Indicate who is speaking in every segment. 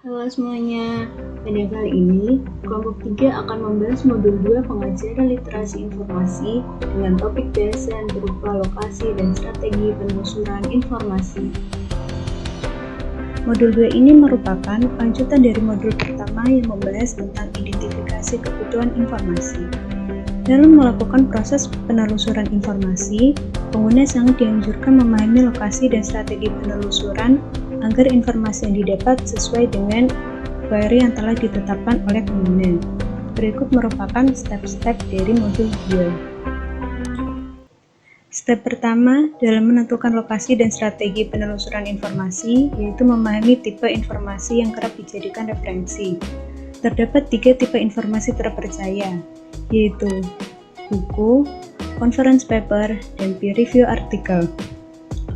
Speaker 1: Halo semuanya, pada kali ini kelompok 3 akan membahas modul 2 pengajaran literasi informasi dengan topik bahasan berupa lokasi dan strategi penelusuran informasi. Modul 2 ini merupakan lanjutan dari modul pertama yang membahas tentang identifikasi kebutuhan informasi. Dalam melakukan proses penelusuran informasi, pengguna sangat dianjurkan memahami lokasi dan strategi penelusuran agar informasi yang didapat sesuai dengan query yang telah ditetapkan oleh pengguna. Berikut merupakan step-step dari modul 2. Step pertama dalam menentukan lokasi dan strategi penelusuran informasi yaitu memahami tipe informasi yang kerap dijadikan referensi. Terdapat 3 tipe informasi terpercaya, yaitu buku, conference paper, dan peer review artikel.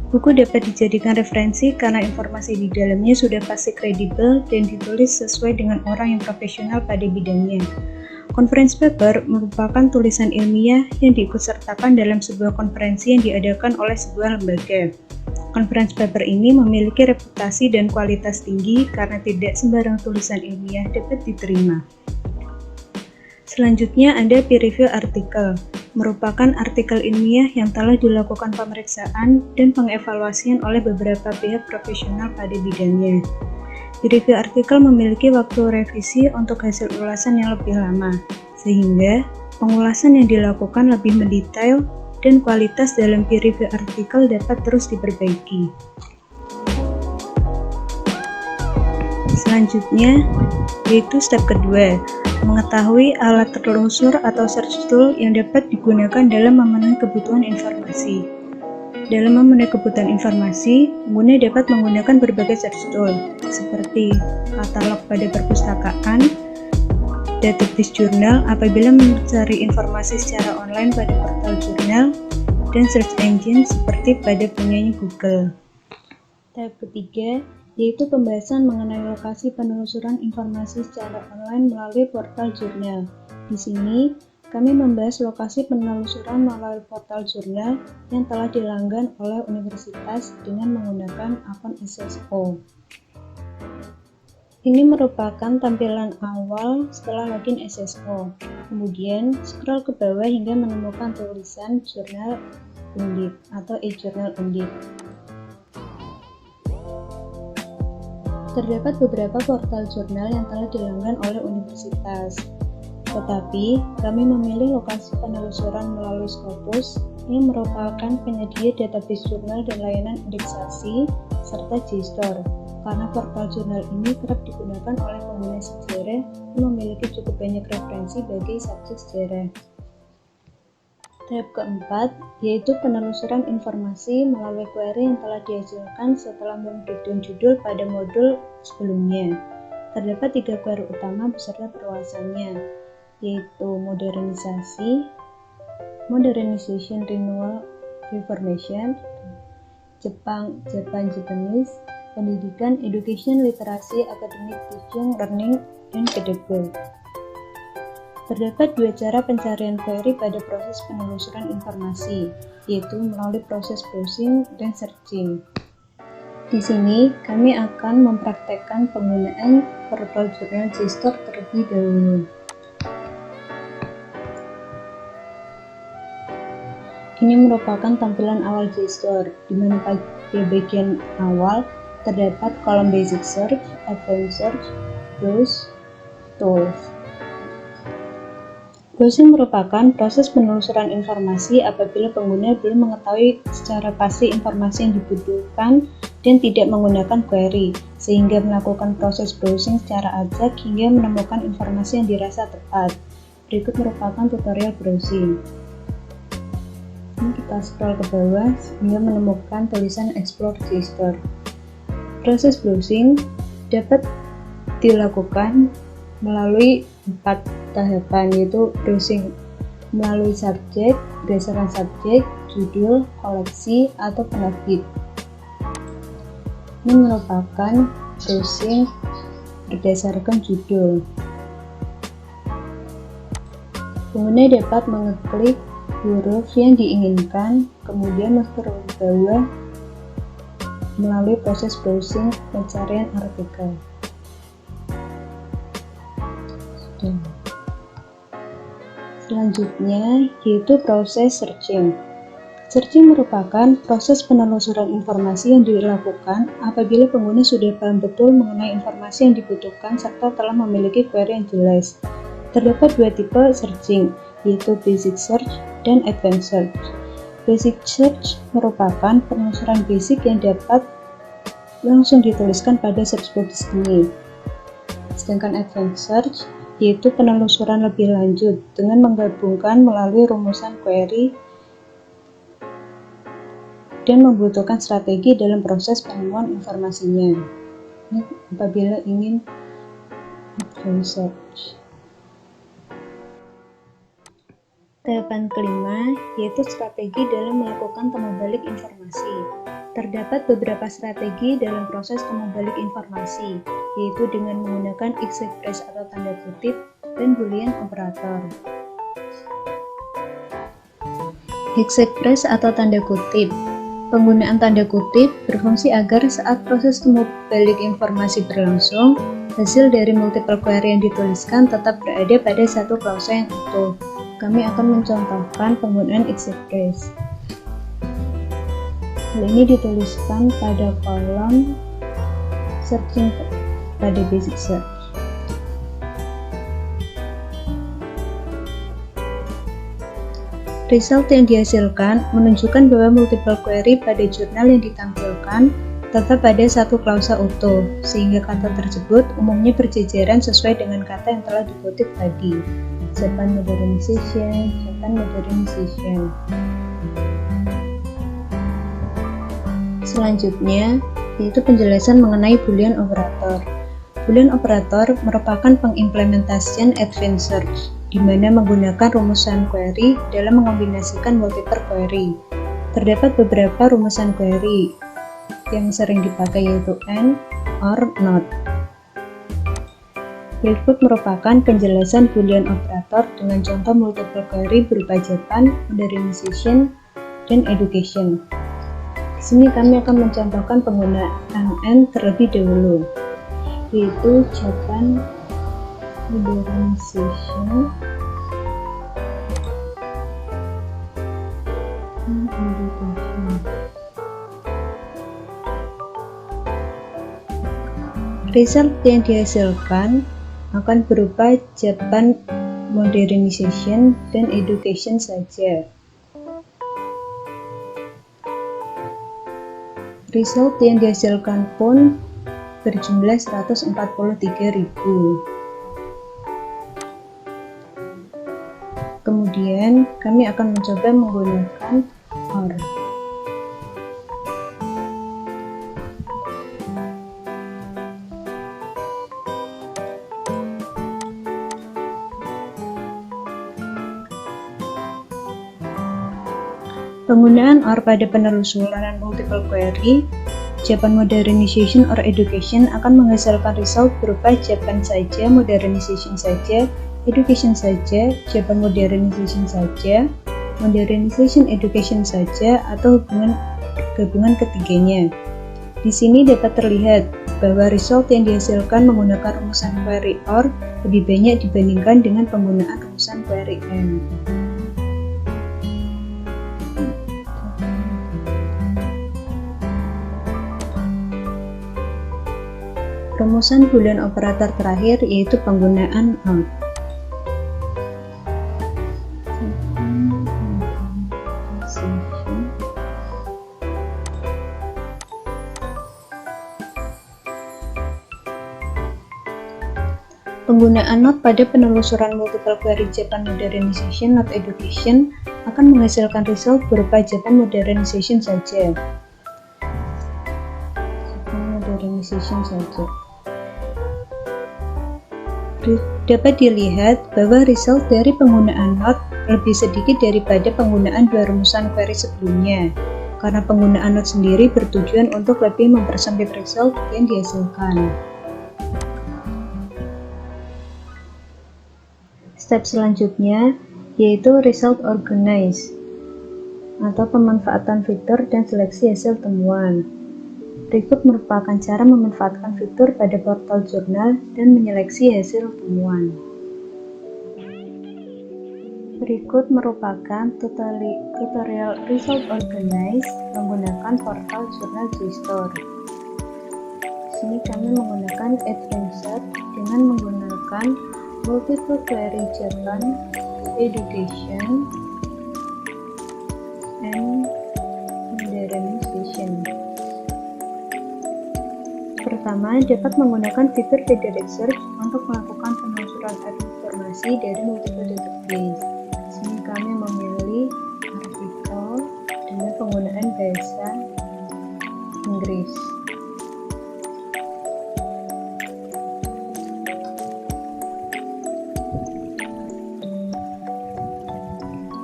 Speaker 1: Buku dapat dijadikan referensi karena informasi di dalamnya sudah pasti kredibel dan ditulis sesuai dengan orang yang profesional pada bidangnya. Conference paper merupakan tulisan ilmiah yang diikutsertakan dalam sebuah konferensi yang diadakan oleh sebuah lembaga. Conference paper ini memiliki reputasi dan kualitas tinggi karena tidak sembarang tulisan ilmiah dapat diterima. Selanjutnya ada peer review artikel, merupakan artikel ilmiah yang telah dilakukan pemeriksaan dan pengevaluasian oleh beberapa pihak profesional pada bidangnya. Peer review artikel memiliki waktu revisi untuk hasil ulasan yang lebih lama, sehingga pengulasan yang dilakukan lebih mendetail dan kualitas dalam peer review artikel dapat terus diperbaiki. Selanjutnya, yaitu step kedua, mengetahui alat telusur atau search tool yang dapat digunakan dalam memenuhi kebutuhan informasi. Dalam memenuhi kebutuhan informasi, pengguna dapat menggunakan berbagai search tool, seperti katalog pada perpustakaan, database jurnal apabila mencari informasi secara online pada portal jurnal, dan search engine seperti pada punyanya Google. Tahap ketiga, yaitu pembahasan mengenai lokasi penelusuran informasi secara online melalui portal jurnal. Di sini, kami membahas lokasi penelusuran melalui portal jurnal yang telah dilanggan oleh universitas dengan menggunakan akun SSO. Ini merupakan tampilan awal setelah login SSO. Kemudian, scroll ke bawah hingga menemukan tulisan Jurnal Undip atau e-Jurnal Undip. Terdapat beberapa portal jurnal yang telah dilanggan oleh universitas, tetapi kami memilih lokasi penelusuran melalui Scopus yang merupakan penyedia database jurnal dan layanan indeksasi serta JSTOR, karena portal jurnal ini kerap digunakan oleh pengguna sejarah yang memiliki cukup banyak referensi bagi subjek sejarah. Tahap keempat, yaitu penelusuran informasi melalui query yang telah dihasilkan setelah membreakdown judul pada modul sebelumnya. Terdapat 3 query utama beserta perluasannya, yaitu modernisasi, modernization, renewal, reformation, Jepang, Japanese, pendidikan, education, literasi, academic, teaching, learning, dan pedagogy. Terdapat 2 cara pencarian query pada proses penelusuran informasi, yaitu melalui proses browsing dan searching. Di sini, kami akan mempraktekkan penggunaan portal jurnal JSTOR terlebih dahulu. Ini merupakan tampilan awal JSTOR, di mana pada bagian awal terdapat kolom Basic Search, Advanced Search, Browse, Tools. Browsing merupakan proses penelusuran informasi apabila pengguna belum mengetahui secara pasti informasi yang dibutuhkan dan tidak menggunakan query, sehingga melakukan proses browsing secara acak hingga menemukan informasi yang dirasa tepat. Berikut merupakan tutorial browsing. Ini kita scroll ke bawah hingga menemukan tulisan Explore JSTOR. Proses browsing dapat dilakukan melalui 4 tahapan, yaitu browsing melalui subjek, berdasarkan subjek, judul, koleksi, atau penerbit. Ini merupakan browsing berdasarkan judul. Pengguna dapat mengeklik huruf yang diinginkan, kemudian scroll ke bawah melalui proses browsing pencarian artikel. Selanjutnya yaitu proses searching. Searching merupakan proses penelusuran informasi yang dilakukan apabila pengguna sudah paham betul mengenai informasi yang dibutuhkan serta telah memiliki query yang jelas. Terdapat dua tipe searching, yaitu basic search dan advanced search. Basic search merupakan penelusuran basic yang dapat langsung dituliskan pada search box ini. Sedangkan advanced search yaitu penelusuran lebih lanjut dengan menggabungkan melalui rumusan query dan membutuhkan strategi dalam proses penemuan informasinya. Ini apabila ingin advanced search. Tahapan kelima yaitu strategi dalam melakukan temu balik informasi. Terdapat beberapa strategi dalam proses temu balik informasi, yaitu dengan menggunakan express atau tanda kutip dan boolean operator. Express atau tanda kutip. Penggunaan tanda kutip berfungsi agar saat proses temu balik informasi berlangsung, hasil dari multiple query yang dituliskan tetap berada pada satu klausa yang utuh. Kami akan mencontohkan penggunaan express. Hal ini dituliskan pada kolom searching pada basic search. Result yang dihasilkan menunjukkan bahwa multiple query pada jurnal yang ditampilkan tetap pada satu klausa utuh, sehingga kata tersebut umumnya berjejeran sesuai dengan kata yang telah dikutip tadi. Japan modernization, Japan modernization. Selanjutnya, yaitu penjelasan mengenai boolean operator. Boolean operator merupakan pengimplementasian advanced search, di mana menggunakan rumusan query dalam mengombinasikan multiple query. Terdapat beberapa rumusan query yang sering dipakai yaitu AND, OR, NOT. Berikut merupakan penjelasan boolean operator dengan contoh multiple query berupa Japan, modernization, dan education. Di sini kami akan mencontohkan penggunaan AND terlebih dahulu, yaitu Japan modernization and education. Result yang dihasilkan akan berupa Japan modernization dan education saja. Result yang dihasilkan pun berjumlah 143.000. Kemudian kami akan mencoba menggunakan OR. Penggunaan OR pada penelusuran multiple query, Japan modernization or education akan menghasilkan result berupa Japan saja, modernization saja, education saja, Japan modernization saja, modernization education saja, atau gabungan ketiganya. Di sini dapat terlihat bahwa result yang dihasilkan menggunakan rumusan query OR lebih banyak dibandingkan dengan penggunaan rumusan query AND. Rumusan boolean operator terakhir yaitu penggunaan NOT. Penggunaan NOT pada penelusuran multiple query Japan modernization not education akan menghasilkan result berupa Japan modernization saja. Japan modernization saja. Dapat dilihat bahwa result dari penggunaan NOT lebih sedikit daripada penggunaan dua rumusan query sebelumnya, karena penggunaan NOT sendiri bertujuan untuk lebih mempersempit result yang dihasilkan. Step selanjutnya yaitu result organize atau pemanfaatan fitur dan seleksi hasil temuan. Berikut merupakan cara memanfaatkan fitur pada portal jurnal dan menyeleksi hasil temuan. Berikut merupakan tutorial result organize menggunakan portal jurnal JSTOR. Di sini kami menggunakan Advanced dengan menggunakan multiple query Japan, education, and modernization. Pertama, dapat menggunakan fitur data research untuk melakukan penelusuran informasi dari multiple database. Di sini kami memilih artikel dengan penggunaan bahasa Inggris.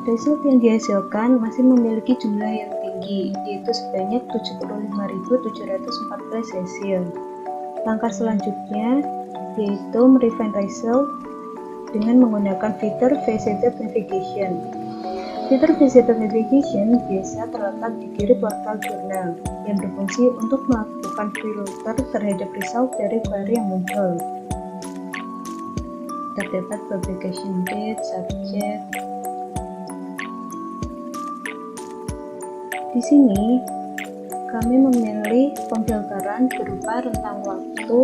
Speaker 1: Result yang dihasilkan masih memiliki jumlah yang tinggi, yaitu sebanyak 75.714 hasil. Langkah selanjutnya yaitu merefine result dengan menggunakan fitur visited navigation. Fitur visited navigation biasa terletak di kiri portal jurnal yang berfungsi untuk melakukan filter terhadap result dari query yang muncul. Terdapat publication date, subject. Di sini, kami memilih pemfilteran berupa rentang waktu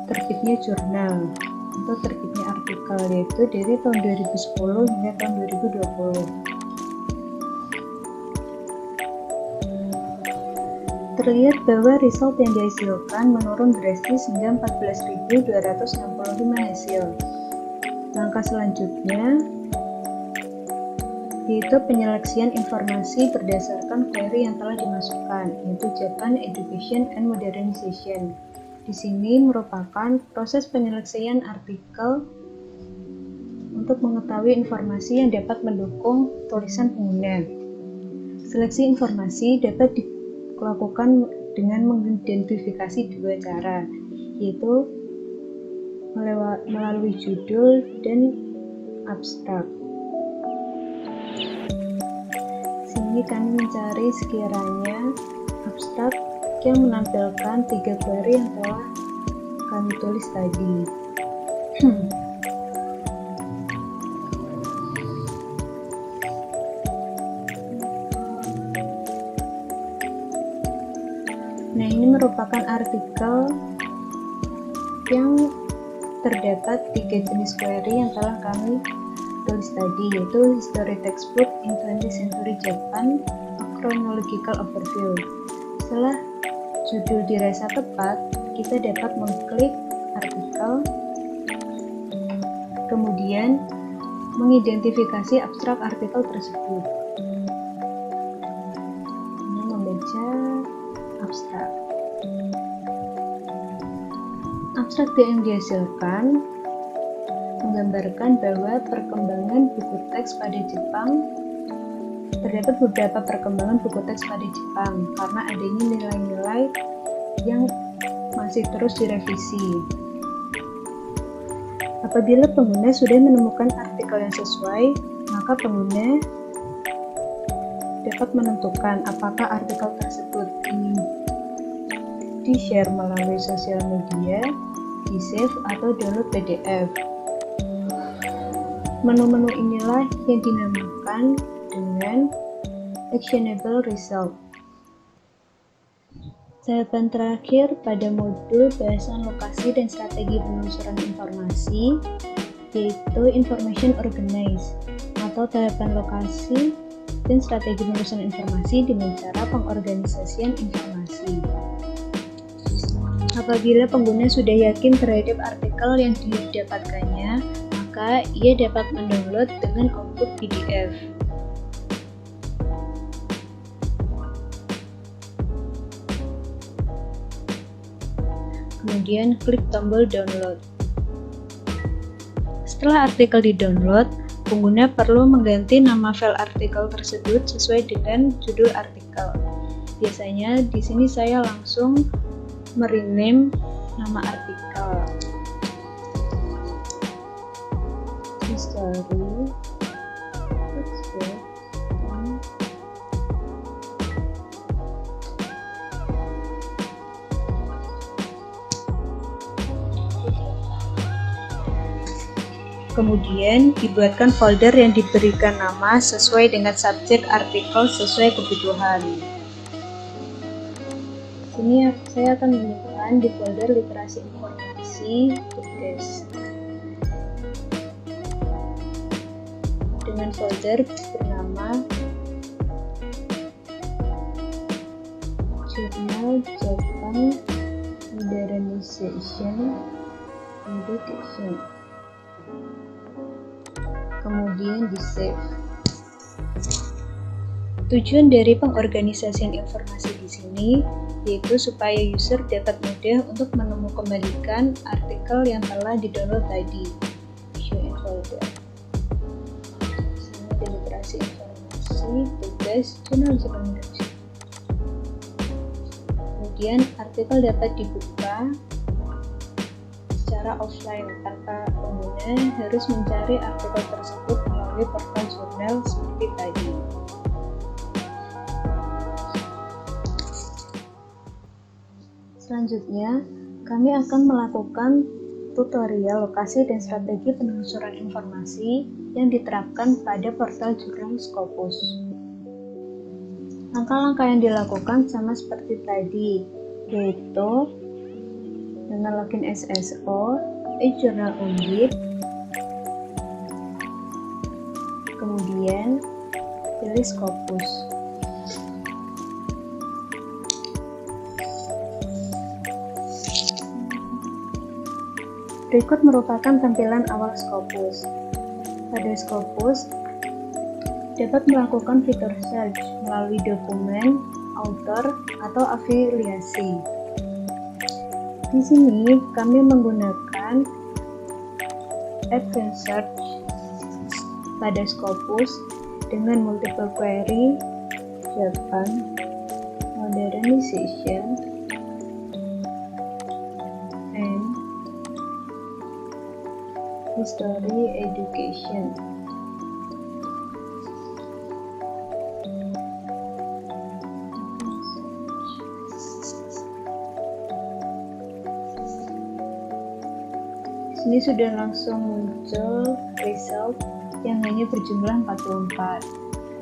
Speaker 1: terbitnya jurnal atau terbitnya artikel, yaitu dari tahun 2010 hingga tahun 2020. Terlihat bahwa result yang dihasilkan menurun drastis hingga 14.265 hasil. Langkah selanjutnya yaitu penyeleksian informasi berdasarkan query yang telah dimasukkan, yaitu Japan, Education, and Modernization. Di sini merupakan proses penyeleksian artikel untuk mengetahui informasi yang dapat mendukung tulisan pengguna. Seleksi informasi dapat dilakukan dengan mengidentifikasi dua cara, yaitu melalui judul dan abstrak. Sini kami mencari sekiranya abstrak yang menampilkan 3 query yang telah kami tulis tadi. Nah, ini merupakan artikel yang terdapat 3 jenis query yang telah kami tulis tadi, yaitu History Textbook in 20th Century Japan, a Chronological Overview. Setelah judul dirasa tepat, kita dapat mengklik artikel, kemudian mengidentifikasi abstrak artikel tersebut. Ini membaca abstrak. Abstrak yang dihasilkan menggambarkan bahwa perkembangan buku teks pada Jepang, terdapat beberapa perkembangan buku teks pada Jepang karena adanya nilai-nilai yang masih terus direvisi. Apabila pengguna sudah menemukan artikel yang sesuai, maka pengguna dapat menentukan apakah artikel tersebut ingin di-share melalui sosial media, di-save, atau download PDF. Menu-menu inilah yang dinamakan dengan actionable result. Tahapan terakhir pada modul bahasan lokasi dan strategi penelusuran informasi yaitu information organize atau tahapan lokasi dan strategi penelusuran informasi dengan cara pengorganisasian informasi. Apabila pengguna sudah yakin terhadap artikel yang didapatkannya, maka ia dapat mendownload dengan output PDF. Kemudian klik tombol download. Setelah artikel di-download, pengguna perlu mengganti nama file artikel tersebut sesuai dengan judul artikel. Biasanya di sini saya langsung merename nama artikel. History Textbook Kemudian dibuatkan folder yang diberikan nama sesuai dengan subjek artikel sesuai kebutuhan. Sini saya akan menyimpan di folder literasi informasi tugas dengan folder bernama Jurnal Japan Modernization Education. Kemudian di save. Tujuan dari pengorganisasian informasi di sini yaitu supaya user dapat mudah untuk kembalikan artikel yang telah di-download tadi. Show in folder. Sini ada literasi informasi, tugas, jurnal rekomendasi. Kemudian artikel dapat dibuka secara offline tanpa pengguna harus mencari artikel tersebut melalui portal jurnal seperti tadi. Selanjutnya, kami akan melakukan tutorial lokasi dan strategi penelusuran informasi yang diterapkan pada portal jurnal Scopus. Langkah-langkah yang dilakukan sama seperti tadi, yaitu dengan login SSO, e-journal Undip, kemudian pilih Scopus. Berikut merupakan tampilan awal Scopus. Pada Scopus, dapat melakukan fitur search melalui dokumen, author, atau afiliasi. Di sini kami menggunakan Advanced Search pada Scopus dengan multiple query, Japan Modernization, and History Education. Ini sudah langsung muncul result yang hanya berjumlah 44.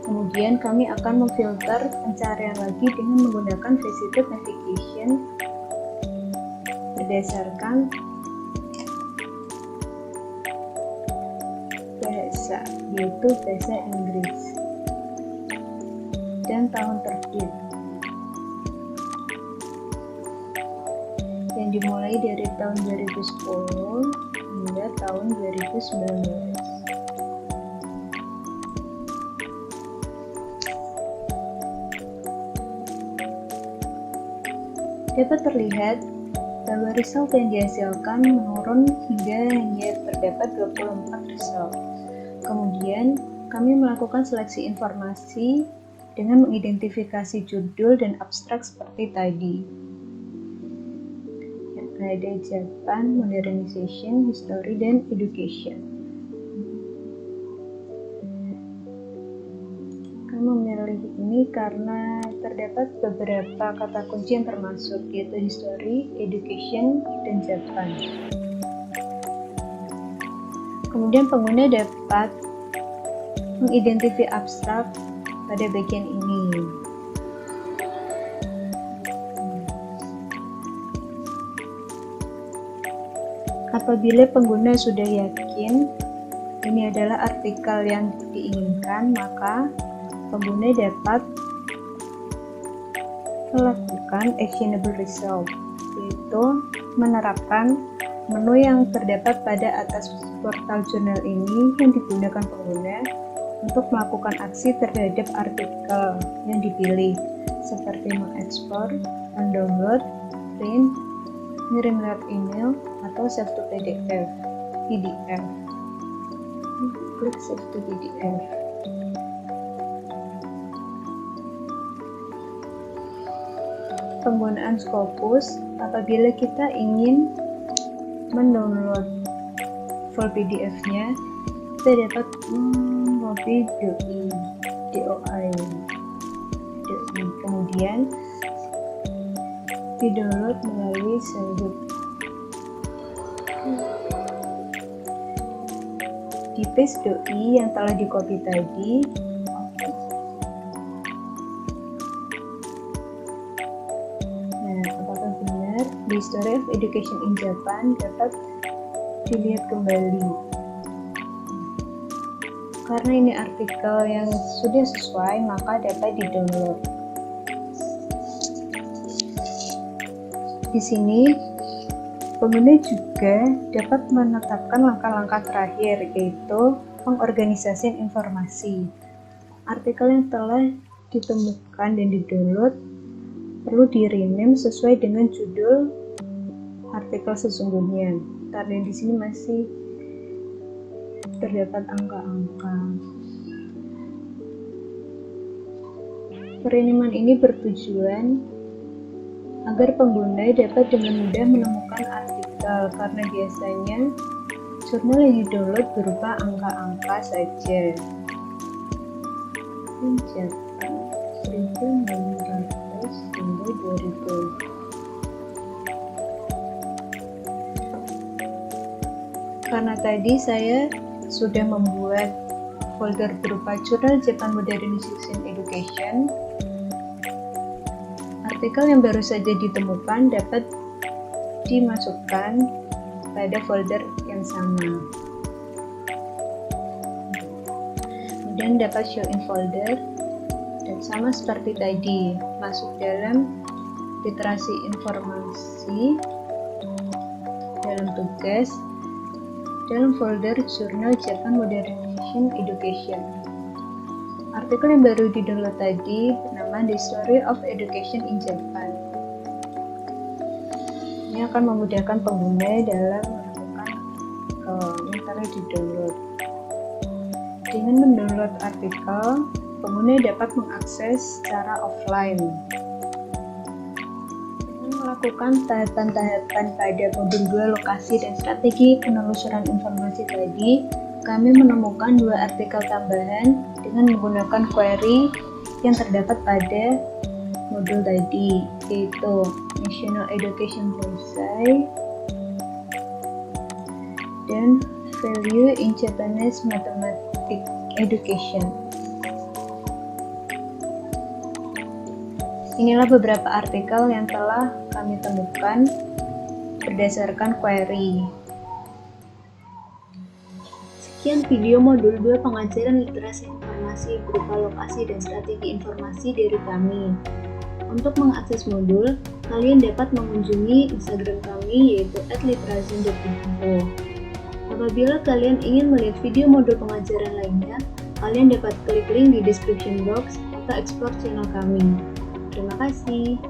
Speaker 1: Kemudian kami akan memfilter pencarian lagi dengan menggunakan visited navigation berdasarkan bahasa, yaitu bahasa Inggris dan tahun terbit yang dimulai dari tahun 2010 hingga tahun 2019. Dapat terlihat bahwa result yang dihasilkan menurun hingga hanya terdapat 24 result. Kemudian, kami melakukan seleksi informasi dengan mengidentifikasi judul dan abstrak seperti tadi. Ada Japan Modernization, History, dan Education. Kami memilih ini karena terdapat beberapa kata kunci yang termasuk, yaitu History, Education, dan Japan. Kemudian pengguna dapat mengidentifikasi abstrak pada bagian ini. Apabila pengguna sudah yakin ini adalah artikel yang diinginkan, maka pengguna dapat melakukan actionable result, yaitu menerapkan menu yang terdapat pada atas portal jurnal ini yang digunakan pengguna untuk melakukan aksi terhadap artikel yang dipilih, seperti mengekspor, mendownload, print, ngirim lewat email, atau save to PDF. Klik save to PDF. Penggunaan Scopus apabila kita ingin mendownload full PDF-nya, kita dapat copy DOI. Kemudian di-download melalui Senduk. paste doi yang telah di copy tadi. Nah, apakah benar The History of Education in Japan dapat dilihat kembali? Karena ini artikel yang sudah sesuai, maka dapat di-download. Di sini, pengguna juga dapat menetapkan langkah-langkah terakhir, yaitu pengorganisasian informasi. Artikel yang telah ditemukan dan di-download perlu di-rename sesuai dengan judul artikel sesungguhnya, karena di sini masih terdapat angka-angka. Perenaman ini bertujuan agar pengguna dapat dengan mudah menemukan artikel, karena biasanya jurnal yang di-download berupa angka-angka saja. Japan 1900 hingga 2000. Karena tadi saya sudah membuat folder berupa jurnal Japan Modernization Education, artikel yang baru saja ditemukan dapat dimasukkan pada folder yang sama. Kemudian dapat show in folder, dan sama seperti tadi, masuk dalam literasi informasi, dalam tugas, dalam folder jurnal Japan Modernization Education. Artikel yang baru di-download tadi bernama The History of Education in Japan. Ini akan memudahkan pengguna dalam menemukan yang telah di-download. Dengan mendownload artikel, pengguna dapat mengakses secara offline. Melakukan tahapan-tahapan pada modul 2 lokasi dan strategi penelusuran informasi tadi, kami menemukan 2 artikel tambahan dengan menggunakan query yang terdapat pada modul tadi, yaitu National Education Policy dan Value in Japanese Mathematics Education. Inilah beberapa artikel yang telah kami temukan berdasarkan query. Sekian video modul 2 pengajaran literasi informasi berupa lokasi dan strategi informasi dari kami. Untuk mengakses modul, kalian dapat mengunjungi Instagram kami yaitu @literazen.info. Apabila kalian ingin melihat video modul pengajaran lainnya, kalian dapat klik link di description box atau explore channel kami. Terima kasih.